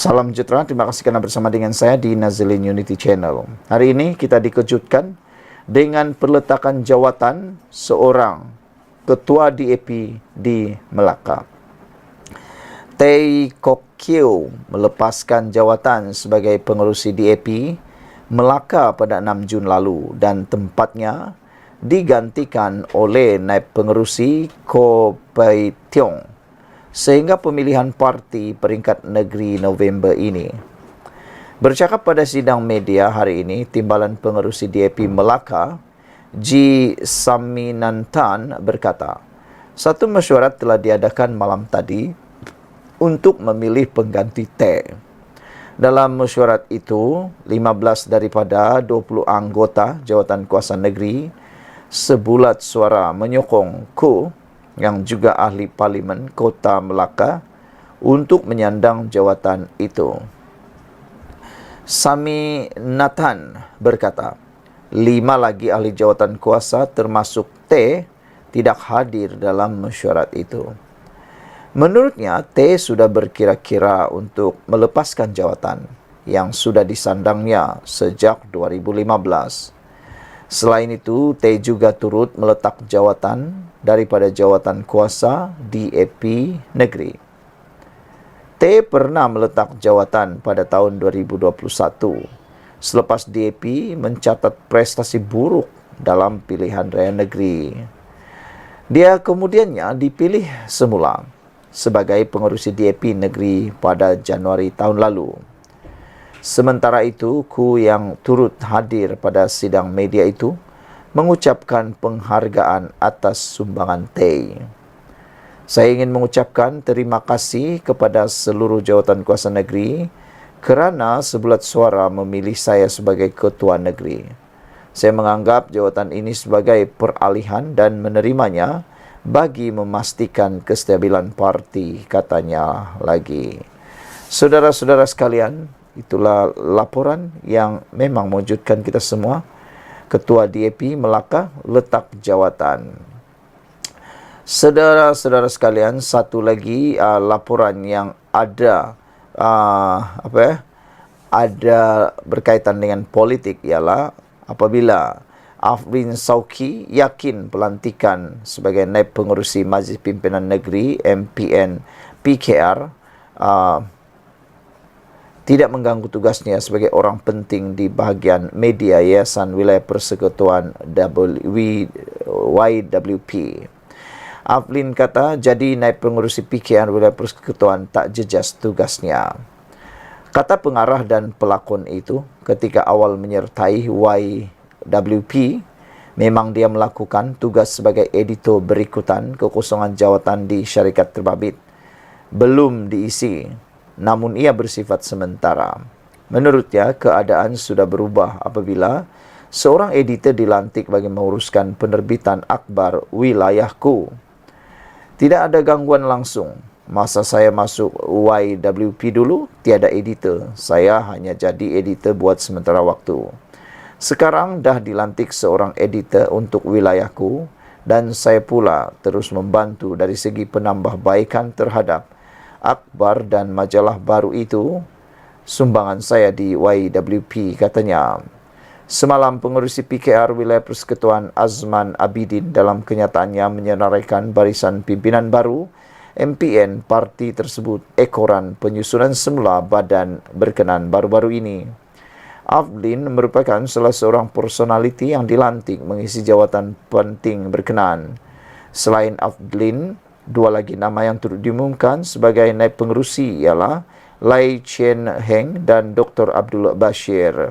Salam sejahtera, terima kasih karena bersama dengan saya di Nazilin Unity Channel. Hari ini kita dikejutkan dengan perletakan jawatan seorang ketua DAP di Melaka. Tay Kok Kiew melepaskan jawatan sebagai pengerusi DAP Melaka pada 6 Jun lalu dan tempatnya digantikan oleh naib pengerusi Ko Pai Tiong sehingga pemilihan parti peringkat negeri November ini. Bercakap pada sidang media hari ini, Timbalan Pengerusi DAP Melaka, G. Saminantan berkata, satu mesyuarat telah diadakan malam tadi untuk memilih pengganti T. Dalam mesyuarat itu, 15 daripada 20 anggota jawatan kuasa negeri sebulat suara menyokong Ko yang juga ahli parlimen Kota Melaka untuk menyandang jawatan itu. Sami Nathan berkata, 5 lagi ahli jawatan kuasa termasuk T tidak hadir dalam mesyuarat itu. Menurutnya, T sudah berkira-kira untuk melepaskan jawatan yang sudah disandangnya sejak 2015. Selain itu, T juga turut meletak jawatan daripada jawatan kuasa DAP negeri. T pernah meletak jawatan pada tahun 2021 selepas DAP mencatat prestasi buruk dalam pilihan raya negeri. Dia kemudiannya dipilih semula sebagai pengerusi DAP negeri pada Januari tahun lalu. Sementara itu, Ku yang turut hadir pada sidang media itu mengucapkan penghargaan atas sumbangan T. Saya ingin mengucapkan terima kasih kepada seluruh jawatan kuasa negeri kerana sebulat suara memilih saya sebagai ketua negeri. Saya menganggap jawatan ini sebagai peralihan dan menerimanya bagi memastikan kestabilan parti, katanya lagi. Saudara-saudara sekalian, itulah laporan yang memang mewujudkan kita semua. Ketua DAP Melaka letak jawatan. Saudara-saudara sekalian, satu lagi laporan yang ada ada berkaitan dengan politik ialah apabila Afrin Sauki yakin pelantikan sebagai naib pengerusi Majlis Pimpinan Negeri MPN PKR tidak mengganggu tugasnya sebagai orang penting di bahagian media Yayasan Wilayah Persekutuan YWP. Aflin kata, jadi naib pengerusi PKR Wilayah Persekutuan tak jejas tugasnya. Kata pengarah dan pelakon itu, ketika awal menyertai YWP, memang dia melakukan tugas sebagai editor berikutan kekosongan jawatan di syarikat terbabit. Belum diisi. Namun ia bersifat sementara. Menurutnya, keadaan sudah berubah apabila seorang editor dilantik bagi menguruskan penerbitan akhbar wilayahku. Tidak ada gangguan langsung. Masa saya masuk YWP dulu, tiada editor. Saya hanya jadi editor buat sementara waktu. Sekarang dah dilantik seorang editor untuk wilayahku dan saya pula terus membantu dari segi penambahbaikan terhadap akhbar dan majalah baru itu. Sumbangan saya di YWP, katanya. Semalam pengerusi PKR Wilayah Persekutuan Azman Abidin dalam kenyataannya menyenaraikan barisan pimpinan baru MPN parti tersebut ekoran penyusunan semula badan berkenan baru-baru ini. Aflin merupakan salah seorang personaliti yang dilantik mengisi jawatan penting berkenan. Selain Aflin, 2 lagi nama yang turut diumumkan sebagai naib pengerusi ialah Lai Chen Heng dan Dr. Abdul Bashir.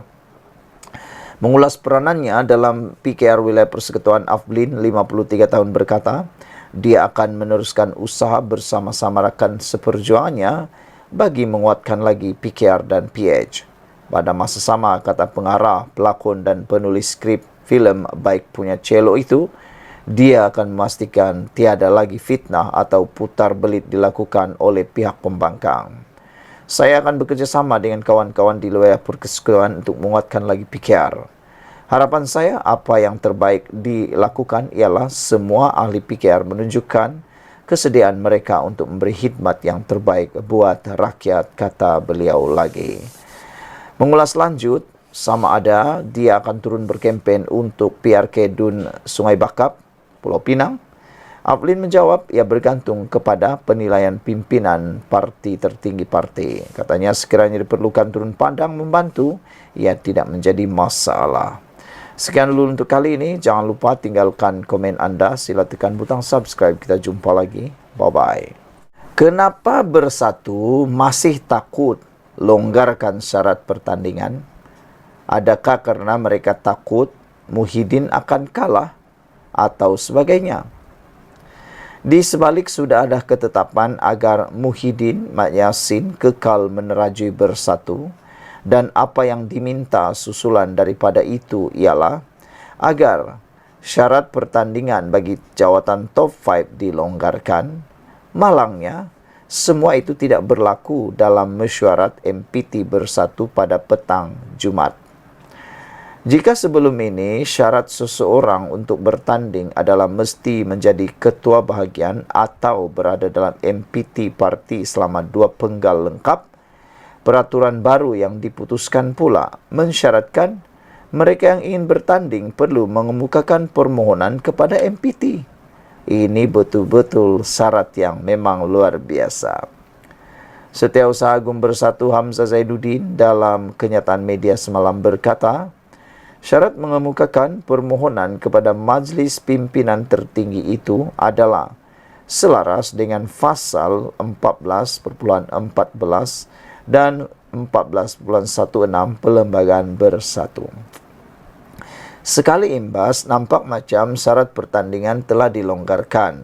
Mengulas peranannya dalam PKR Wilayah Persekutuan, Aflin, 53 tahun berkata, dia akan meneruskan usaha bersama-sama rakan seperjuangannya bagi menguatkan lagi PKR dan PH. Pada masa sama, kata pengarah, pelakon dan penulis skrip filem Baik Punya Celo itu, dia akan memastikan tiada lagi fitnah atau putar belit dilakukan oleh pihak pembangkang. Saya akan bekerjasama dengan kawan-kawan di wilayah persekutuan untuk menguatkan lagi PKR. Harapan saya apa yang terbaik dilakukan ialah semua ahli PKR menunjukkan kesediaan mereka untuk memberi khidmat yang terbaik buat rakyat, kata beliau lagi. Mengulas lanjut, sama ada dia akan turun berkempen untuk PRK Dun Sungai Bakap, Pulau Pinang. Aflin menjawab, ia bergantung kepada penilaian pimpinan parti tertinggi parti. Katanya sekiranya diperlukan turun pandang membantu, ia tidak menjadi masalah. Sekian dulu untuk kali ini. Jangan lupa tinggalkan komen anda. Sila tekan butang subscribe. Kita jumpa lagi. Bye-bye. Kenapa Bersatu masih takut longgarkan syarat pertandingan? Adakah karena mereka takut Muhyiddin akan kalah atau sebagainya? Di sebalik sudah ada ketetapan agar Muhyiddin Mat Yassin kekal menerajui Bersatu, dan apa yang diminta susulan daripada itu ialah agar syarat pertandingan bagi jawatan top 5 dilonggarkan. Malangnya, semua itu tidak berlaku dalam mesyuarat MPT Bersatu pada petang Jumat. Jika sebelum ini syarat seseorang untuk bertanding adalah mesti menjadi ketua bahagian atau berada dalam MPT parti selama 2 penggal lengkap, peraturan baru yang diputuskan pula mensyaratkan mereka yang ingin bertanding perlu mengemukakan permohonan kepada MPT. Ini betul-betul syarat yang memang luar biasa. Setiausaha Agung Bersatu Hamzah Zainuddin dalam kenyataan media semalam berkata, syarat mengemukakan permohonan kepada Majlis Pimpinan Tertinggi itu adalah selaras dengan pasal 14.14 dan 14.16 Perlembagaan Bersatu. Sekali imbas, nampak macam syarat pertandingan telah dilonggarkan,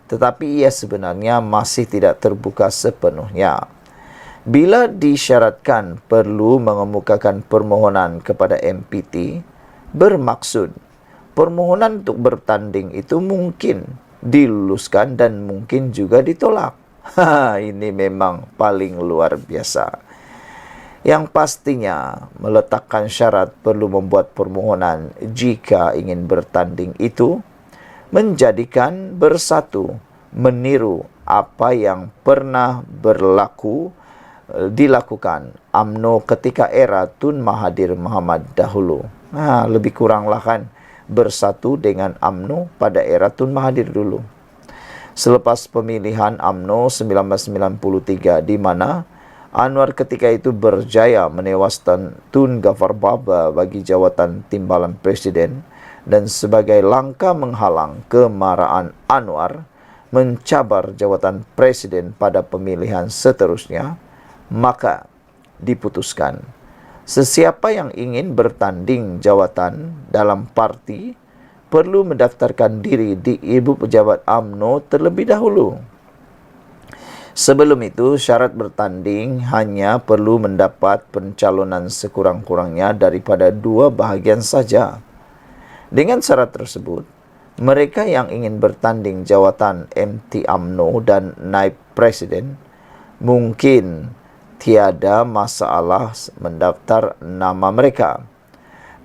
tetapi ia sebenarnya masih tidak terbuka sepenuhnya. Bila disyaratkan perlu mengemukakan permohonan kepada MPT, bermaksud permohonan untuk bertanding itu mungkin diluluskan dan mungkin juga ditolak. Ini memang paling luar biasa. Yang pastinya meletakkan syarat perlu membuat permohonan jika ingin bertanding itu menjadikan Bersatu meniru apa yang pernah dilakukan UMNO ketika era Tun Mahathir Mohamad dahulu. Lebih kuranglah kan Bersatu dengan UMNO pada era Tun Mahathir dulu. Selepas pemilihan UMNO 1993 di mana Anwar ketika itu berjaya menewaskan Tun Ghaffar Baba bagi jawatan timbalan presiden, dan sebagai langkah menghalang kemarahan Anwar mencabar jawatan presiden pada pemilihan seterusnya, maka diputuskan sesiapa yang ingin bertanding jawatan dalam parti perlu mendaftarkan diri di Ibu Pejabat UMNO terlebih dahulu. Sebelum itu, syarat bertanding hanya perlu mendapat pencalonan sekurang-kurangnya daripada 2 bahagian saja. Dengan syarat tersebut, mereka yang ingin bertanding jawatan MT UMNO dan naib presiden mungkin tiada masalah mendaftar nama mereka.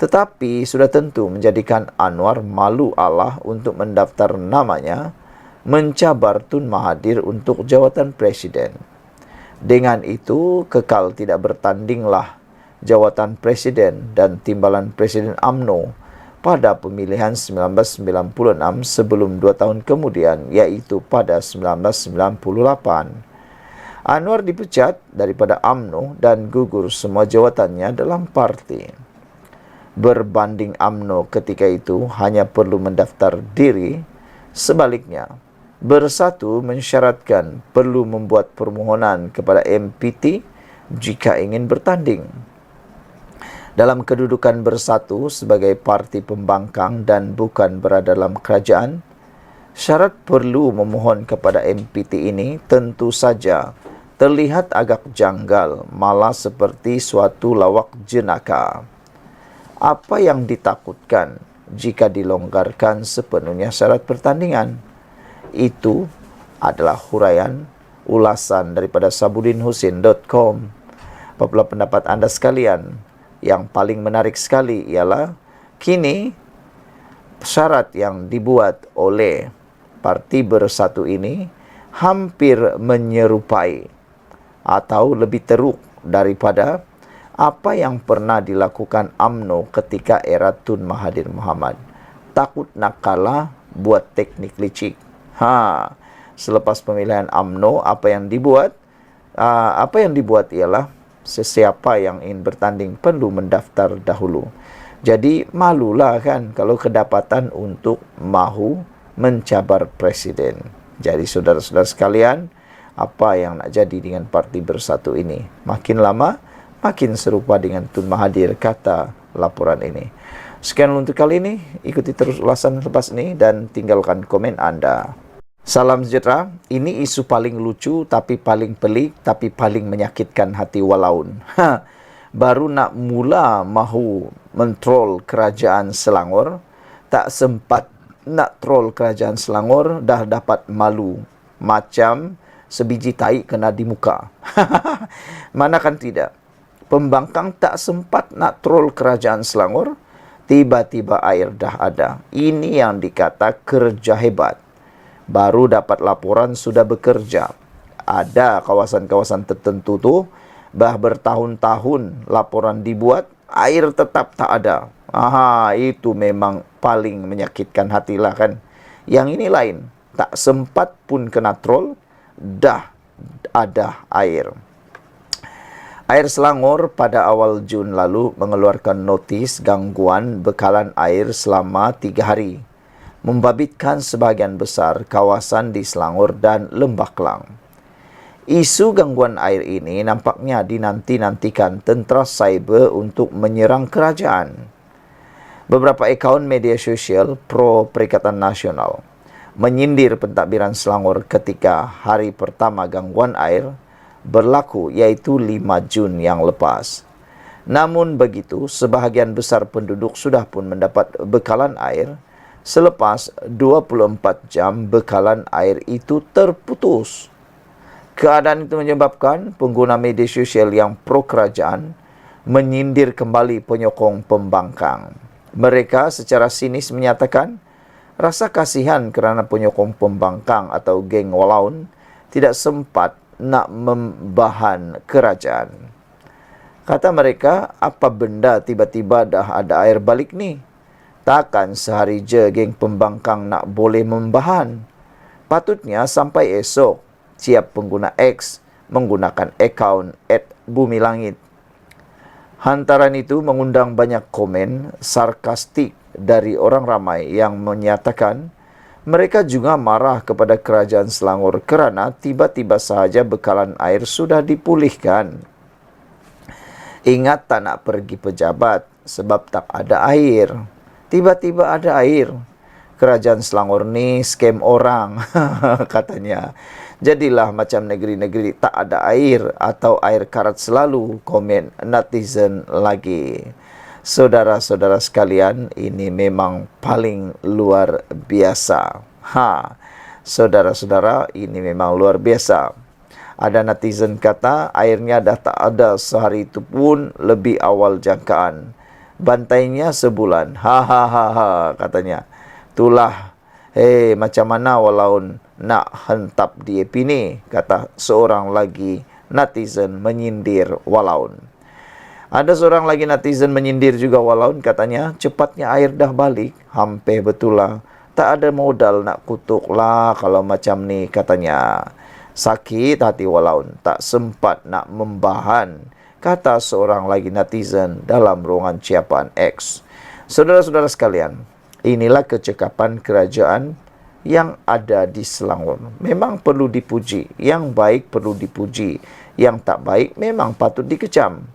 Tetapi sudah tentu menjadikan Anwar malu Allah untuk mendaftar namanya, mencabar Tun Mahathir untuk jawatan presiden. Dengan itu, kekal tidak bertandinglah jawatan presiden dan timbalan presiden UMNO pada pemilihan 1996 sebelum 2 tahun kemudian, yaitu pada 1998. Anwar dipecat daripada UMNO dan gugur semua jawatannya dalam parti. Berbanding UMNO ketika itu hanya perlu mendaftar diri, sebaliknya Bersatu mensyaratkan perlu membuat permohonan kepada MPT jika ingin bertanding. Dalam kedudukan Bersatu sebagai parti pembangkang dan bukan berada dalam kerajaan, syarat perlu memohon kepada MPT ini tentu saja terlihat agak janggal, malah seperti suatu lawak jenaka. Apa yang ditakutkan jika dilonggarkan sepenuhnya syarat pertandingan? Itu adalah huraian ulasan daripada sabudinhusin.com. Apabila pendapat anda sekalian, yang paling menarik sekali ialah kini syarat yang dibuat oleh Parti Bersatu ini hampir menyerupai atau lebih teruk daripada apa yang pernah dilakukan UMNO ketika era Tun Mahathir Mohamad. Takut nak kalah, buat teknik licik. Selepas pemilihan UMNO, apa yang dibuat ialah sesiapa yang ingin bertanding perlu mendaftar dahulu. Jadi malulah kan kalau kedapatan untuk mahu mencabar presiden. Jadi saudara-saudara sekalian, apa yang nak jadi dengan Parti Bersatu ini? Makin lama, makin serupa dengan Tun Mahathir, kata laporan ini. Sekian untuk kali ini. Ikuti terus ulasan lepas ini dan tinggalkan komen Anda. Salam sejahtera. Ini isu paling lucu, tapi paling pelik, tapi paling menyakitkan hati walaun. Baru nak mula mahu mentrol kerajaan Selangor, tak sempat nak troll kerajaan Selangor, dah dapat malu. Macam sebiji tai kena di muka. Mana kan tidak? Pembangkang tak sempat nak troll kerajaan Selangor, tiba-tiba air dah ada. Ini yang dikata kerja hebat. Baru dapat laporan sudah bekerja. Ada kawasan-kawasan tertentu tu, bertahun-tahun laporan dibuat, air tetap tak ada. Itu memang paling menyakitkan hatilah kan. Yang ini lain, tak sempat pun kena troll, dah ada air. Air Selangor pada awal Jun lalu mengeluarkan notis gangguan bekalan air selama 3 hari, membabitkan sebahagian besar kawasan di Selangor dan Lembah Kelang. Isu gangguan air ini nampaknya dinanti-nantikan tentera cyber untuk menyerang kerajaan. Beberapa akaun media sosial pro Perikatan Nasional menyindir pentadbiran Selangor ketika hari pertama gangguan air berlaku, iaitu 5 Jun yang lepas. Namun begitu, sebahagian besar penduduk sudah pun mendapat bekalan air selepas 24 jam bekalan air itu terputus. Keadaan itu menyebabkan pengguna media sosial yang pro kerajaan menyindir kembali penyokong pembangkang. Mereka secara sinis menyatakan rasa kasihan kerana penyokong pembangkang atau geng walaun tidak sempat nak membahan kerajaan. Kata mereka, apa benda tiba-tiba dah ada air balik ni? Takkan sehari je geng pembangkang nak boleh membahan. Patutnya sampai esok, siap pengguna X menggunakan akaun @bumilangit. Hantaran itu mengundang banyak komen sarkastik dari orang ramai yang menyatakan mereka juga marah kepada kerajaan Selangor kerana tiba-tiba sahaja bekalan air sudah dipulihkan. Ingat tak nak pergi pejabat sebab tak ada air. Tiba-tiba ada air. Kerajaan Selangor ni scam orang, katanya. Jadilah macam negeri-negeri tak ada air atau air karat selalu, komen netizen lagi. Saudara-saudara sekalian, ini memang paling luar biasa. Saudara-saudara, ini memang luar biasa. Ada netizen kata, airnya dah tak ada sehari itu pun lebih awal jangkaan. Bantainya sebulan. Katanya. Itulah, macam mana walau nak hentap DAP ni, kata seorang lagi netizen menyindir walaun. Ada seorang lagi netizen menyindir juga walaun, katanya, cepatnya air dah balik. Hampir betul lah. Tak ada modal nak kutuk lah kalau macam ni, katanya. Sakit hati walaun, tak sempat nak membahan, kata seorang lagi netizen dalam ruangan ciapan X. Saudara-saudara sekalian, inilah kecekapan kerajaan yang ada di Selangor. Memang perlu dipuji. Yang baik perlu dipuji. Yang tak baik memang patut dikecam.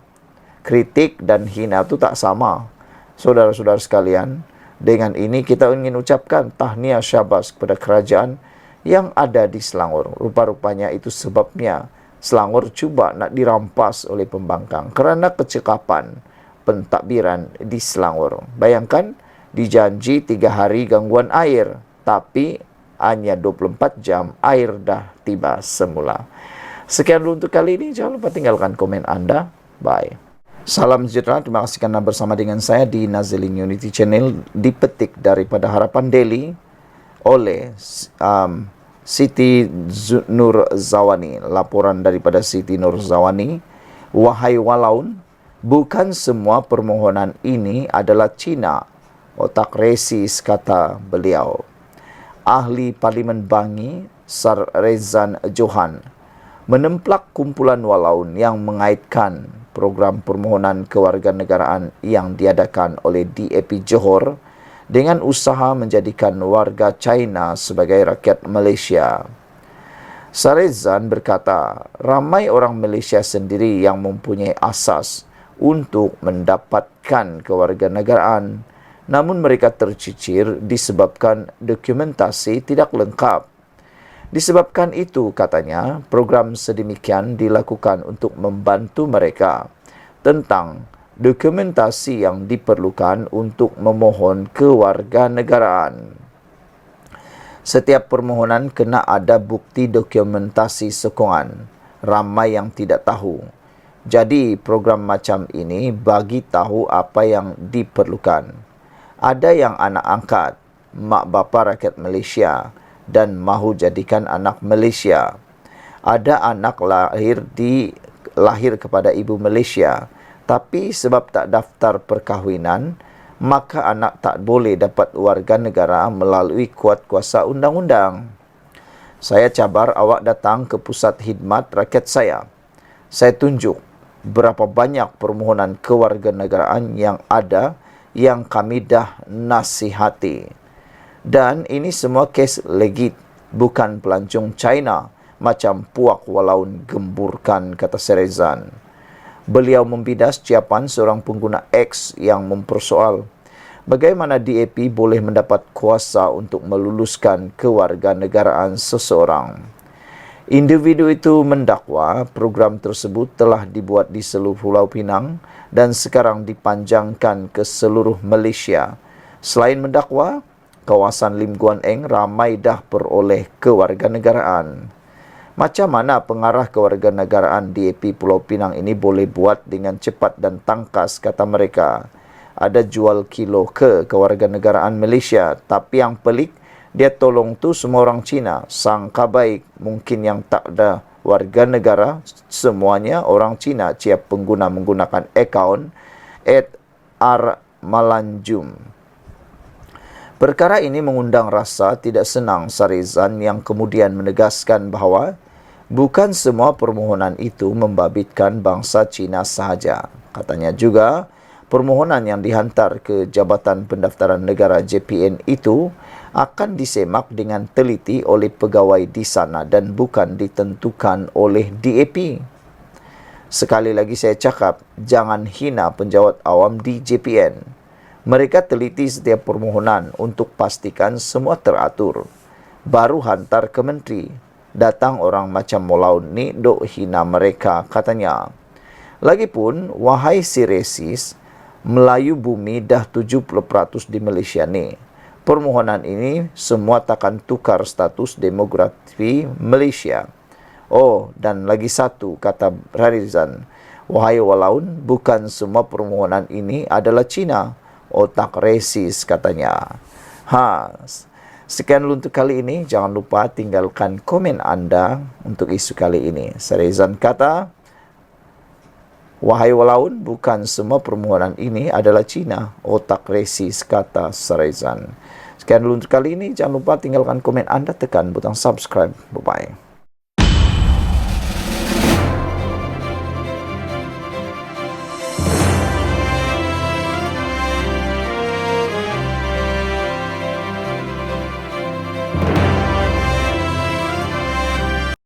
Kritik dan hina itu tak sama. Saudara-saudara sekalian, dengan ini kita ingin ucapkan tahniah syabas kepada kerajaan yang ada di Selangor. Rupa-rupanya itu sebabnya Selangor cuba nak dirampas oleh pembangkang kerana kecekapan pentadbiran di Selangor. Bayangkan, dijanji 3 hari gangguan air, tapi hanya 24 jam air dah tiba semula. Sekian dulu untuk kali ini. Jangan lupa tinggalkan komen Anda. Bye. Salam sejahtera, terima kasih kerana bersama dengan saya di Nazilin Unity Channel, dipetik daripada Harapan Daily oleh Siti Nurzawani. Laporan daripada Siti Nurzawani. Wahai walaun, bukan semua permohonan ini adalah Cina. Otak resis, kata beliau. Ahli Parlimen Bangi, Sar Rezan Johan, menemplak kumpulan walaun yang mengaitkan program permohonan kewarganegaraan yang diadakan oleh DAP Johor dengan usaha menjadikan warga China sebagai rakyat Malaysia. Sarezan berkata, ramai orang Malaysia sendiri yang mempunyai asas untuk mendapatkan kewarganegaraan, namun mereka tercicir disebabkan dokumentasi tidak lengkap. Disebabkan itu, katanya, program sedemikian dilakukan untuk membantu mereka tentang dokumentasi yang diperlukan untuk memohon kewarganegaraan. Setiap permohonan kena ada bukti dokumentasi sokongan. Ramai yang tidak tahu. Jadi, program macam ini bagi tahu apa yang diperlukan. Ada yang anak angkat, mak bapa rakyat Malaysia dan mahu jadikan anak Malaysia. Ada anak lahir kepada ibu Malaysia, tapi sebab tak daftar perkahwinan, maka anak tak boleh dapat warganegara melalui kuat kuasa undang-undang. Saya cabar awak datang ke pusat khidmat rakyat saya. Saya tunjuk berapa banyak permohonan kewarganegaraan yang ada yang kami dah nasihati. Dan ini semua kes legit, bukan pelancong China macam puak walaun gemburkan, kata Sarezan. Beliau membidas ucapan seorang pengguna X yang mempersoal bagaimana DAP boleh mendapat kuasa untuk meluluskan kewarganegaraan seseorang. Individu itu mendakwa program tersebut telah dibuat di seluruh Pulau Pinang dan sekarang dipanjangkan ke seluruh Malaysia. Selain mendakwa, kawasan Lim Guan Eng ramai dah peroleh kewarganegaraan. Macam mana pengarah kewarganegaraan DAP Pulau Pinang ini boleh buat dengan cepat dan tangkas, kata mereka. Ada jual kilo kewarganegaraan Malaysia, tapi yang pelik, dia tolong tu semua orang Cina. Sangka baik, mungkin yang tak ada warga negara, semuanya orang Cina. Siap pengguna menggunakan akaun @rmalanjum. Perkara ini mengundang rasa tidak senang Sarezan yang kemudian menegaskan bahawa bukan semua permohonan itu membabitkan bangsa Cina sahaja. Katanya juga, permohonan yang dihantar ke Jabatan Pendaftaran Negara JPN itu akan disemak dengan teliti oleh pegawai di sana dan bukan ditentukan oleh DAP. Sekali lagi saya cakap, jangan hina penjawat awam di JPN. Mereka teliti setiap permohonan untuk pastikan semua teratur. Baru hantar ke menteri. Datang orang macam Molaun ni dok hina mereka, katanya. Lagipun, wahai si resis, Melayu bumi dah 70% di Malaysia ni. Permohonan ini semua takkan tukar status demografi Malaysia. Oh, dan lagi satu, kata Rarizan. Wahai walaun, bukan semua permohonan ini adalah Cina. Otak resis, katanya. Sekian untuk kali ini. Jangan lupa tinggalkan komen anda untuk isu kali ini. Sarezan kata, wahai walaun, bukan semua permohonan ini adalah Cina. Otak resis, kata Sarezan. Sekian dulu untuk kali ini. Jangan lupa tinggalkan komen anda, tekan butang subscribe. Bye-bye.